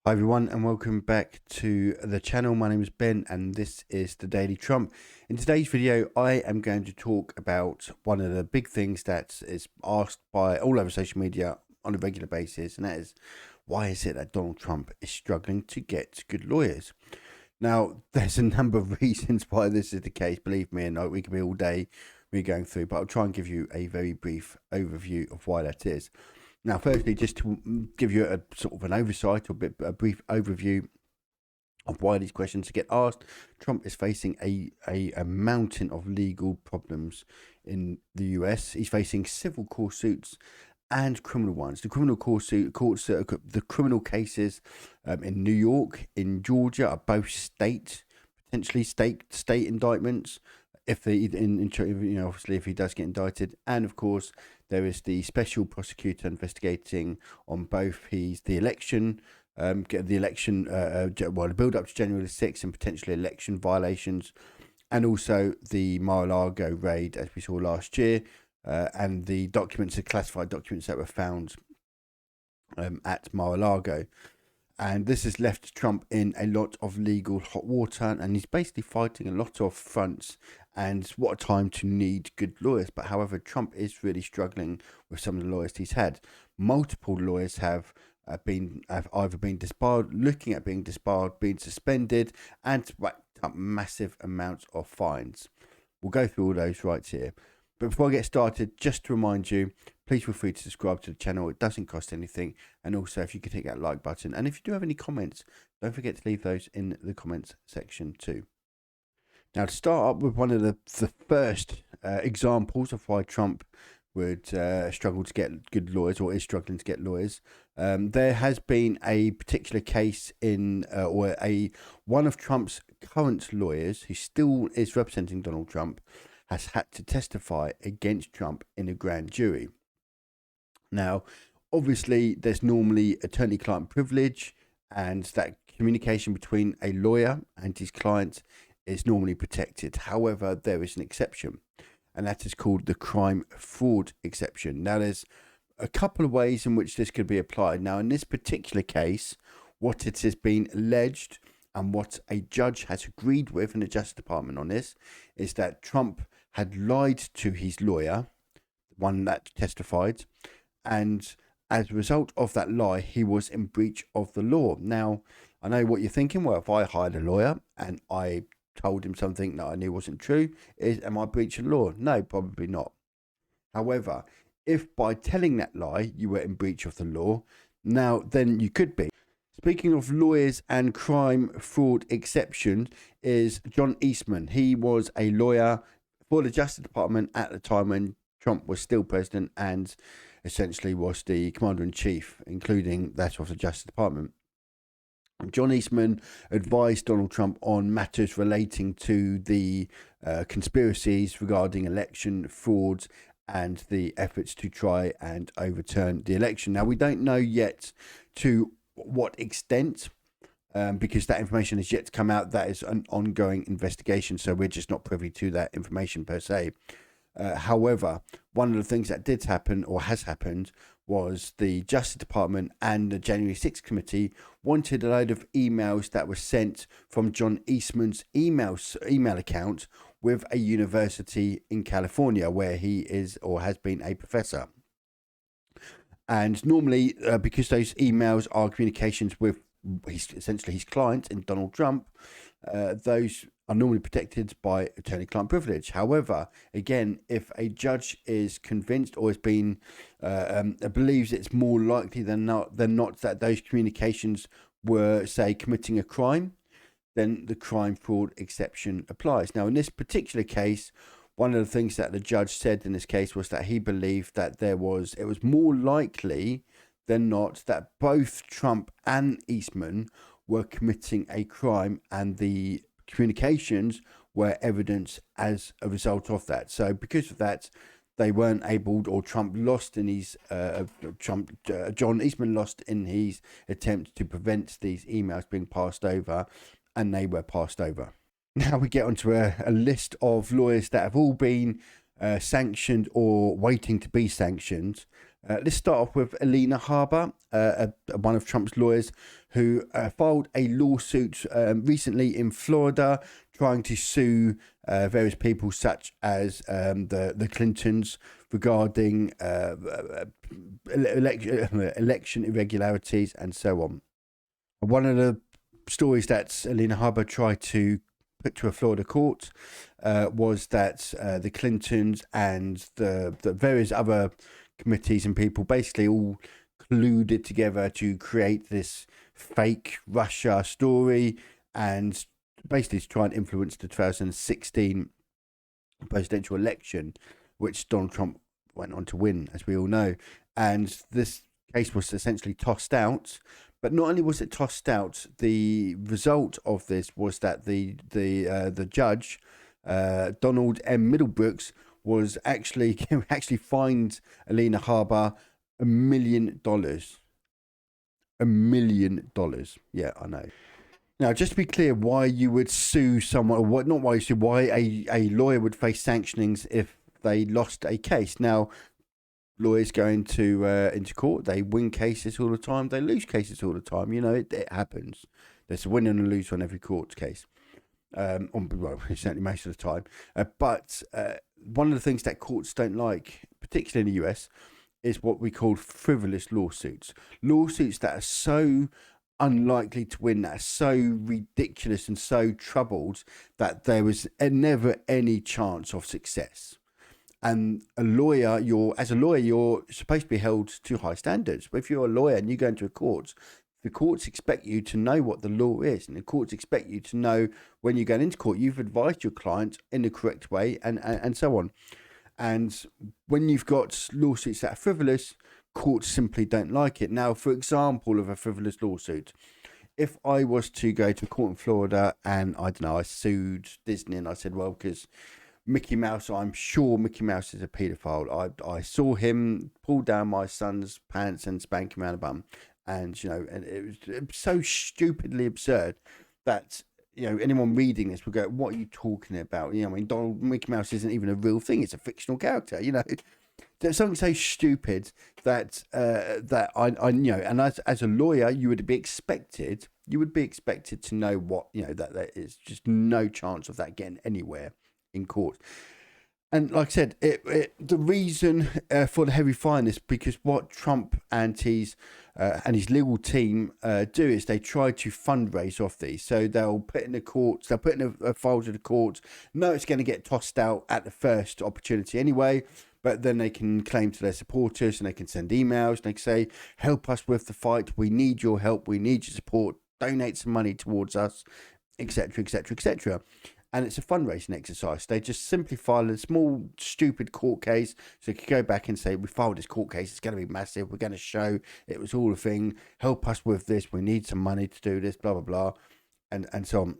Hi everyone and welcome back to the channel. My name is Ben and this is the Daily Trump. In today's video I am going to talk about one of the big things that is asked by all over social media on a regular basis, and that is, why is it that Donald Trump is struggling to get good lawyers? Now there's a number of reasons why this is the case, believe me, and we could be all day going through, but I'll try and give you a very brief overview of why that is. Now, firstly, just to give you a sort of an oversight or a brief overview of why these questions get asked, Trump is facing a mountain of legal problems in the US. He's facing civil court suits and criminal ones. The criminal the criminal cases in New York, in Georgia, are both potentially state indictments. If obviously if he does get indicted, and of course there is the special prosecutor investigating on both the election, the build up to January 6th and potentially election violations, and also the Mar-a-Lago raid as we saw last year, and the classified documents that were found at Mar-a-Lago. And this has left Trump in a lot of legal hot water, and he's basically fighting a lot of fronts. And what a time to need good lawyers. But however, Trump is really struggling with some of the lawyers he's had. Multiple lawyers have either been disbarred, looking at being disbarred, being suspended, and racked up massive amounts of fines. We'll go through all those right here. But before I get started, just to remind you, please feel free to subscribe to the channel. It doesn't cost anything. And also, if you could hit that like button. And if you do have any comments, don't forget to leave those in the comments section too. Now, to start up with one of the first examples of why Trump would struggle to get good lawyers, or is struggling to get lawyers, there has been a particular case in one of Trump's current lawyers, who still is representing Donald Trump, has had to testify against Trump in a grand jury. Now, obviously, there's normally attorney-client privilege, and that communication between a lawyer and his client is normally protected. However, there is an exception, and that is called the crime fraud exception. Now, there's a couple of ways in which this could be applied. Now, in this particular case, what it has been alleged and what a judge has agreed with in the Justice Department on this is that Trump had lied to his lawyer, the one that testified, and as a result of that lie, he was in breach of the law. Now, I know what you're thinking. Well, if I hired a lawyer and I told him something that I knew wasn't true, am I breaching law? No, probably not. However, if by telling that lie you were in breach of the law, now then you could be. Speaking of lawyers and crime fraud exceptions, is John Eastman. He was a lawyer for the Justice Department at the time when Trump was still president, and essentially was the commander-in-chief, including that of the Justice Department. John Eastman advised Donald Trump on matters relating to the conspiracies regarding election frauds and the efforts to try and overturn the election. Now, we don't know yet to what extent, because that information has yet to come out. That is an ongoing investigation, so we're just not privy to that information per se. However, one of the things that did happen, or has happened, was the Justice Department and the January 6th committee wanted a load of emails that were sent from John Eastman's email account with a university in California where he is or has been a professor. And normally, because those emails are communications with essentially his client in Donald Trump, those are normally protected by attorney-client privilege. However, again, if a judge is convinced or has been believes it's more likely than not that those communications were, say, committing a crime, then the crime fraud exception applies. Now, in this particular case, one of the things that the judge said in this case was that he believed that it was more likely than not that both Trump and Eastman were committing a crime, and the communications were evidence as a result of that. So because of that, they weren't able, or Trump lost in his John Eastman lost in his attempt to prevent these emails being passed over, and they were passed over. Now we get onto a list of lawyers that have all been sanctioned or waiting to be sanctioned. Let's start off with Alina Harbour, one of Trump's lawyers, who filed a lawsuit recently in Florida trying to sue various people such as the Clintons regarding election irregularities and so on. One of the stories that Alina Harbour tried to put to a Florida court was that the Clintons and the various other committees and people basically all colluded together to create this fake Russia story and basically to try and influence the 2016 presidential election, which Donald Trump went on to win, as we all know. And this case was essentially tossed out. But not only was it tossed out, the result of this was that the judge, Donald M. Middlebrooks, was actually fined Alina Harbour $1 million. $1 million. Yeah, I know. Now, just to be clear, why you would sue someone, or what? Not why you sue. Why a lawyer would face sanctionings if they lost a case. Now, lawyers go into court. They win cases all the time. They lose cases all the time. You know, it happens. There's a win and a lose on every court case. Well, certainly most of the time. But one of the things that courts don't like, particularly in the US, is what we call frivolous lawsuits. Lawsuits that are so unlikely to win, that are so ridiculous and so troubled that there was never any chance of success. And as a lawyer, you're supposed to be held to high standards. But if you're a lawyer and you go into a court, the courts expect you to know what the law is, and the courts expect you to know when you're going into court, you've advised your client in the correct way, and so on. And when you've got lawsuits that are frivolous, courts simply don't like it. Now, for example, of a frivolous lawsuit, if I was to go to a court in Florida and, I don't know, I sued Disney and I said, well, because Mickey Mouse, I'm sure Mickey Mouse is a paedophile. I saw him pull down my son's pants and spank him around the bum. And, you know, and it was so stupidly absurd that, you know, anyone reading this would go, what are you talking about? You know, I mean, Mickey Mouse isn't even a real thing. It's a fictional character, you know. There's something so stupid that I you know, and as a lawyer, you would be expected to know what, you know, that there is just no chance of that getting anywhere in court. And like I said, the reason for the heavy fine is because what Trump and his legal team do is they try to fundraise off these. So they'll put in the courts, they'll put in a file to the courts. No, it's going to get tossed out at the first opportunity anyway. But then they can claim to their supporters and they can send emails and they can say, help us with the fight. We need your help. We need your support. Donate some money towards us, etc., etc., etc. And it's a fundraising exercise. They just simply file a small, stupid court case. So you could go back and say, we filed this court case. It's going to be massive. We're going to show it was all a thing. Help us with this. We need some money to do this, blah, blah, blah, and so on.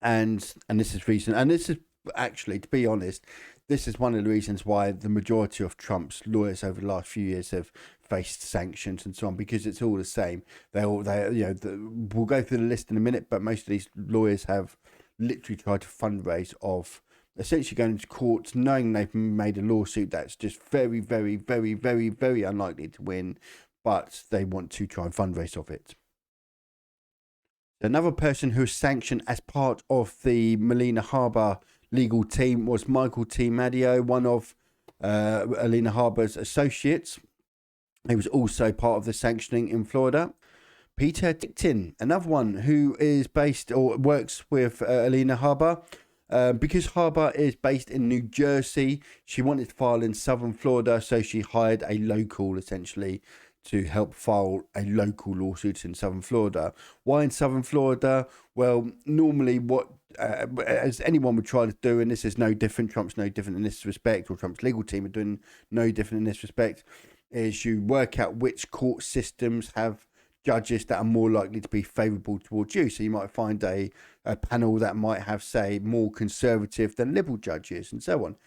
And this is reason. And this is actually, to be honest, this is one of the reasons why the majority of Trump's lawyers over the last few years have faced sanctions and so on, because it's all the same. We'll go through the list in a minute, but most of these lawyers have literally tried to fundraise of essentially going into court knowing they've made a lawsuit that's just very, very, very, very, very unlikely to win, but they want to try and fundraise off it. Another person who was sanctioned as part of the Alina Harbour legal team was Michael T. Madio, one of Alina Harbour's associates. He was also part of the sanctioning in Florida. Peter Ticktin, another one who is based or works with Alina Harbour. Because Harbour is based in New Jersey, she wanted to file in southern Florida, so she hired a local, essentially, to help file a local lawsuit in southern Florida. Why in southern Florida? Well, normally what, as anyone would try to do, and this is no different, Trump's no different in this respect, or Trump's legal team are doing no different in this respect, is you work out which court systems have judges that are more likely to be favourable towards you. So you might find a panel that might have, say, more conservative than liberal judges and so on.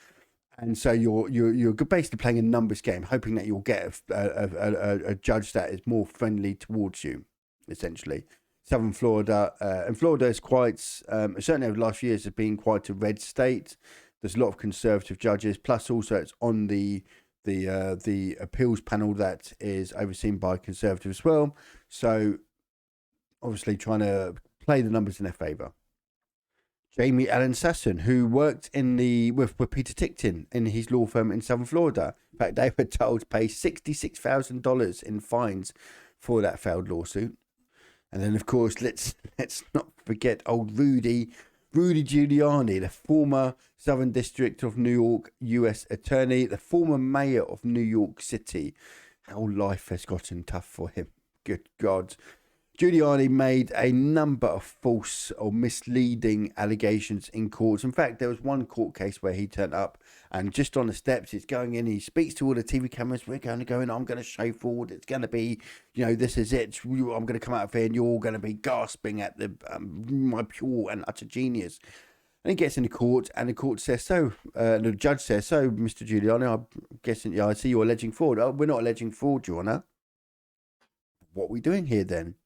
And so you're basically playing a numbers game, hoping that you'll get a judge that is more friendly towards you, essentially. Southern Florida, and Florida is quite, certainly over the last few years, has been quite a red state. There's a lot of conservative judges, plus also it's on the the appeals panel that is overseen by Conservatives as well. So obviously trying to play the numbers in their favour. Jamie Allen Sasson, who worked with Peter Ticktin in his law firm in Southern Florida. In fact, they were told to pay $66,000 in fines for that failed lawsuit. And then, of course, let's not forget old Rudy Giuliani, the former Southern District of New York U.S. Attorney, the former mayor of New York City. How life has gotten tough for him. Good God. Giuliani made a number of false or misleading allegations in courts. In fact, there was one court case where he turned up and just on the steps, he's going in, he speaks to all the TV cameras, we're going to go in, I'm going to show forward, it's going to be, this is it, I'm going to come out of here and you're all going to be gasping at my pure and utter genius. And he gets in the court and the court says so, the judge says, so, Mr. Giuliani, I'm guessing, I see you're alleging fraud. Oh, we're not alleging fraud, Your Honour. What are we doing here then?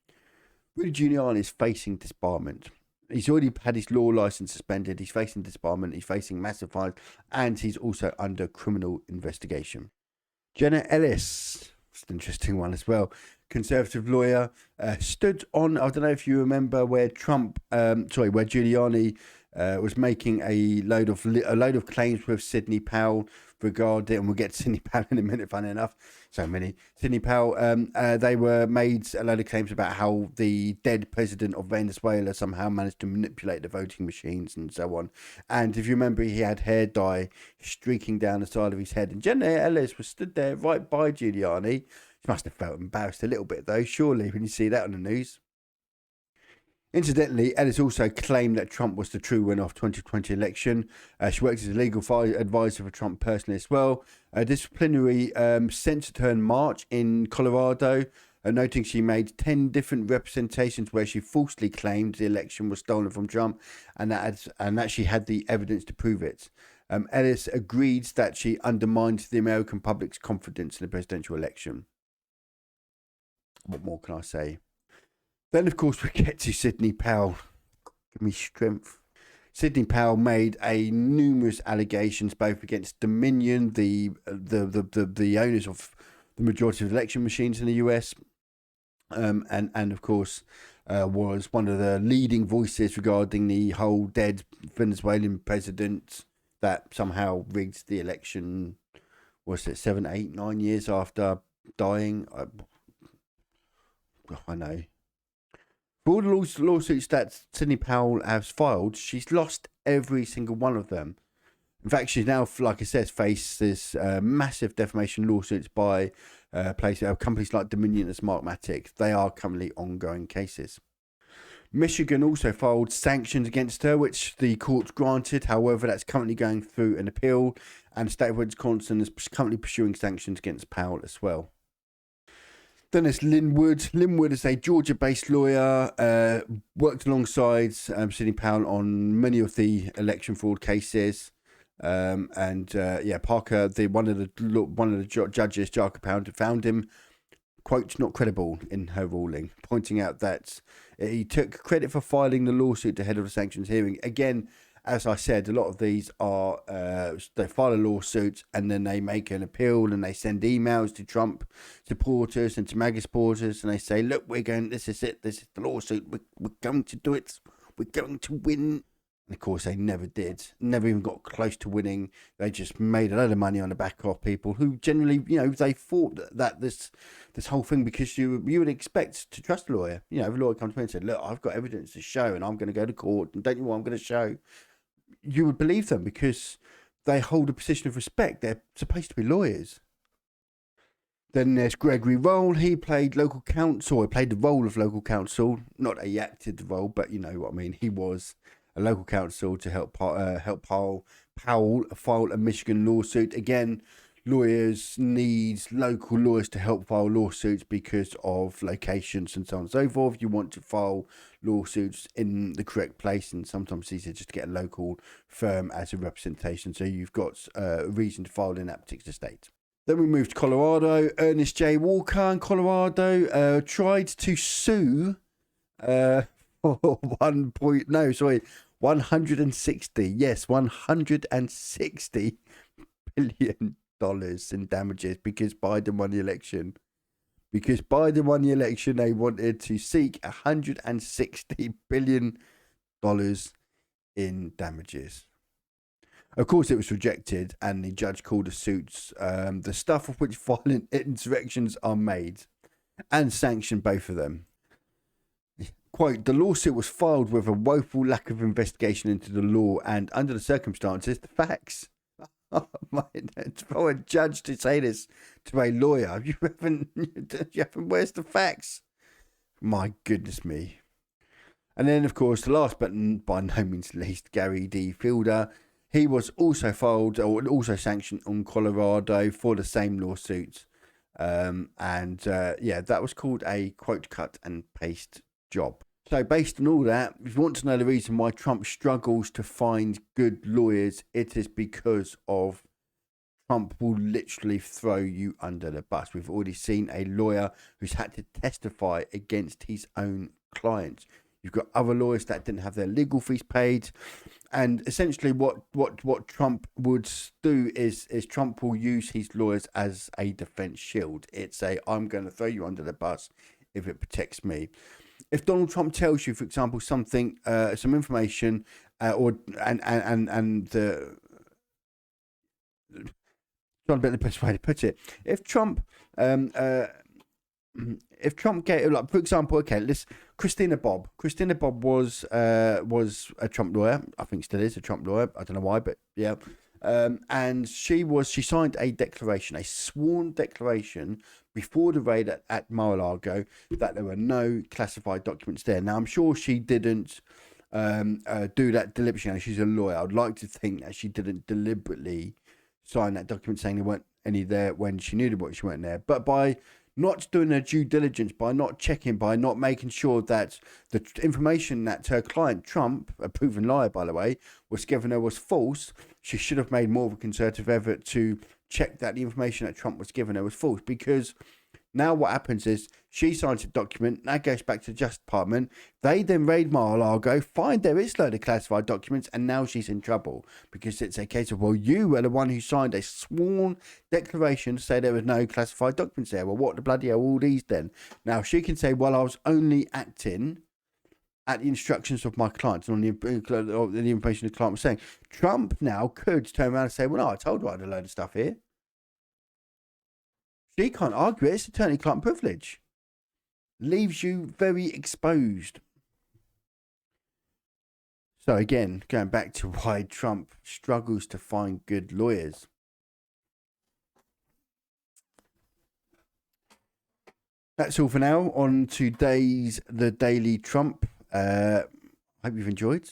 Rudy Giuliani is facing disbarment. He's already had his law license suspended. He's facing disbarment. He's facing massive fines. And he's also under criminal investigation. Jenna Ellis, it's an interesting one as well. Conservative lawyer, stood on, I don't know if you remember where Giuliani was making a load of claims with Sidney Powell regarding, and we'll get to Sidney Powell in a minute, funny enough, so many. Sidney Powell, they were made a load of claims about how the dead president of Venezuela somehow managed to manipulate the voting machines and so on. And if you remember, he had hair dye streaking down the side of his head. And Jenna Ellis was stood there right by Giuliani. She must have felt embarrassed a little bit, though, surely, when you see that on the news. Incidentally, Ellis also claimed that Trump was the true winner of 2020 election. She worked as a legal advisor for Trump personally as well. Disciplinary censored her in March in Colorado, noting she made 10 different representations where she falsely claimed the election was stolen from Trump and that she had the evidence to prove it. Ellis agreed that she undermined the American public's confidence in the presidential election. What more can I say? Then, of course, we get to Sidney Powell. Give me strength. Sidney Powell made numerous allegations, both against Dominion, the owners of the majority of election machines in the US, and of course, was one of the leading voices regarding the whole dead Venezuelan president that somehow rigged the election. Was it 7, 8, 9 years after dying? I know. For all the lawsuits that Sidney Powell has filed, she's lost every single one of them. In fact, she's now, like I said, faces massive defamation lawsuits by companies like Dominion and Smartmatic. They are currently ongoing cases. Michigan also filed sanctions against her, which the courts granted. However, that's currently going through an appeal, and the state of Wisconsin is currently pursuing sanctions against Powell as well. Then there's Lynn Wood. Lynn Wood is a Georgia-based lawyer, worked alongside Sidney Powell on many of the election fraud cases. Parker, one of the judges, Jarka Pound, found him, quote, not credible in her ruling, pointing out that he took credit for filing the lawsuit ahead of the sanctions hearing. Again, as I said, a lot of these are, they file a lawsuit and then they make an appeal and they send emails to Trump supporters and to MAGA supporters and they say, look, this is it, this is the lawsuit, we're going to do it, we're going to win. And of course, they never did, never even got close to winning. They just made a load of money on the back of people who generally, they thought that this whole thing, because you would expect to trust a lawyer. If a lawyer comes to me and said, look, I've got evidence to show and I'm going to go to court and don't you know what I'm going to show? You would believe them because they hold a position of respect. They're supposed to be lawyers. Then there's Gregory Roll. He played local counsel. He played the role of local counsel. Not a acted role, but you know what I mean. He was a local counsel to help Powell file a Michigan lawsuit. Again, lawyers need local lawyers to help file lawsuits because of locations and so on and so forth. You want to file lawsuits in the correct place, and sometimes it's easier just to get a local firm as a representation, so you've got a reason to file in that particular state. Then we moved to Colorado. Ernest J. Walker in Colorado tried to sue for 160 billion in damages because Biden won the election. Because Biden won the election, they wanted to seek $160 billion in damages. Of course, it was rejected, and the judge called the suits the stuff of which violent insurrections are made, and sanctioned both of them. Quote, the lawsuit was filed with a woeful lack of investigation into the law and, under the circumstances, the facts. Oh my, for a judge to say this to a lawyer, you haven't, where's the facts? My goodness me. And then, of course, the last but by no means least, Gary D. Fielder. He was also filed or also sanctioned on Colorado for the same lawsuit. Yeah, that was called a quote, cut and paste job. So based on all that, if you want to know the reason why Trump struggles to find good lawyers, it is because of Trump will literally throw you under the bus. We've already seen a lawyer who's had to testify against his own clients. You've got other lawyers that didn't have their legal fees paid. And essentially what Trump would do is Trump will use his lawyers as a defense shield. It's I'm going to throw you under the bus if it protects me. If Donald Trump tells you, for example, something, some information, trying to be the best way to put it, if Trump gave, like, for example, okay, Christina Bobb was a Trump lawyer. I think still is a Trump lawyer. I don't know why, but yeah. And she signed a declaration, a sworn declaration before the raid at Mar-a-Lago that there were no classified documents there. Now, I'm sure she didn't do that deliberately. She's a lawyer. I'd like to think that she didn't deliberately sign that document saying there weren't any there when she knew what she weren't there. But by not doing her due diligence, by not checking, by not making sure that the information that her client, Trump, a proven liar, by the way, was given her was false, she should have made more of a concerted effort to check that the information that Trump was giving her was false. Because now what happens is she signs a document, that goes back to the Justice Department. They then raid Mar-a-Lago, find there is a load of classified documents, and now she's in trouble. Because it's a case of, well, you were the one who signed a sworn declaration to say there was no classified documents there. Well, what the bloody hell are all these then? Now, she can say, well, I was only acting at the instructions of my clients and on the information the client was saying. Trump now could turn around and say, well, no, I told you I had a load of stuff here. She can't argue it. It's attorney-client privilege. Leaves you very exposed. So again, going back to why Trump struggles to find good lawyers. That's all for now on today's The Daily Trump. Hope you've enjoyed.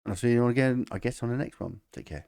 And I'll see you all again, I guess, on the next one. Take care.